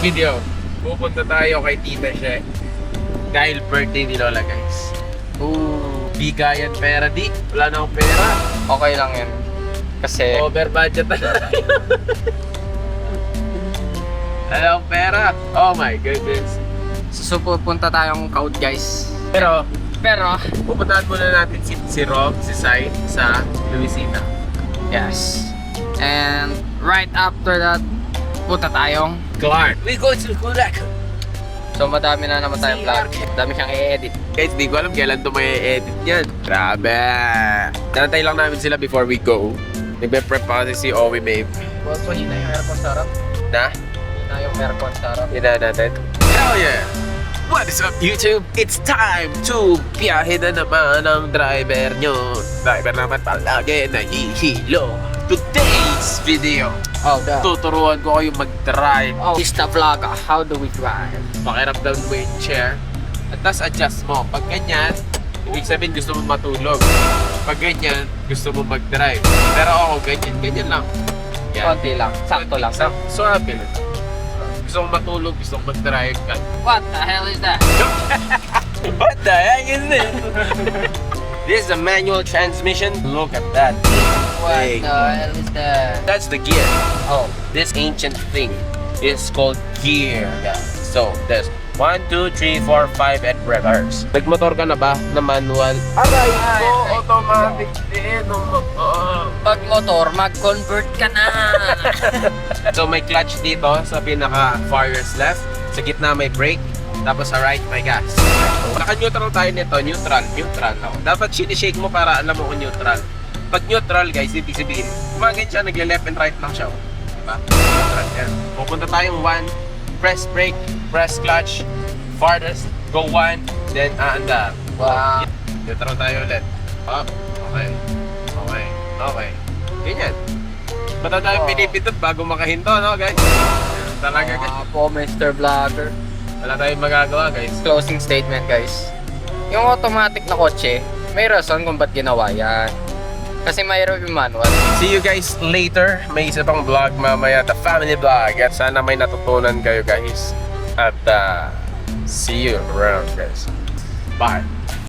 video, pupunta tayo kay Tita She. Dahil birthday ni Lola, guys. Bigayan pera, di. Wala na akong pera. Okay lang yun. Kasi Over budget na tayo. Wala akong pera. Oh my goodness. pupunta tayong crowd, guys. Pero, Pupuntahan muna natin si Rob, si Sai, sa Luisita. yes. And right after that, punta tayong Clark. We go to Clark. so madami na naman tayong vlog. Dami siyang i-edit. Guys, di ko alam kailan ito may edit yan. Grabe. Nanantay lang namin sila before we go. Nagbe-prep pa kasi si Owie, babe. So, hina yung aircon sa harap. Na? Hina yung aircon sa harap. Hina natin. Hell yeah! What is up, YouTube? It's time to biyahe na naman ang driver nyo. Driver naman palagi nahihilo. Today's video, tuturuan ko kayo mag-drive. This the vlog. How do we drive? Pakiramdam mo yung chair. At tas adjust mo. Pag ganyan, ibig sabihin gusto mo matulog. Pag ganyan, gusto mo mag-drive. Pero ako, ganyan lang. Yan. Konti lang. Sakto lang. So happy lang. Gusto mong matulog, gusto mong mag-drive ka. What the hell is that? What the heck is this? This is a manual transmission. Look at that. What Hey. the hell is that? That's the gear. Oh, This ancient thing is called gear, guys. So, there's 1, 2, 3, 4, 5, and reverse. Nagmotor ka na ba na manual? Aray ko, automatic din. pag motor, mag-convert ka na. So, may clutch dito sa pinaka farthest left. Sa gitna may brake. Tapos sa right may gas. Naka-neutral tayo nito. Neutral. Oh. Dapat sinishake mo para alam mo kung neutral. Pag neutral, guys, ibig sabihin, gumagin siya, nagle-left and right lang siya. Diba? Neutral yan. Pupunta tayong 1. Press brake, press clutch, farthest, go 1, then aandar. Wow. Neutral tayo ulit. Up. Okay. Ganyan. Bata tayo pinipindot bago makahinto, no, guys? Talaga, guys. Po, Mr. Vlogger. Wala tayong magagawa, guys. Closing statement, guys. Yung automatic na kotse, may rason kung ba't ginawa yan. Kasi mayroon yung manual. See you guys later. May isa pang vlog mamaya, the family vlog. At sana may natutunan kayo, guys. At see you around, guys. Bye.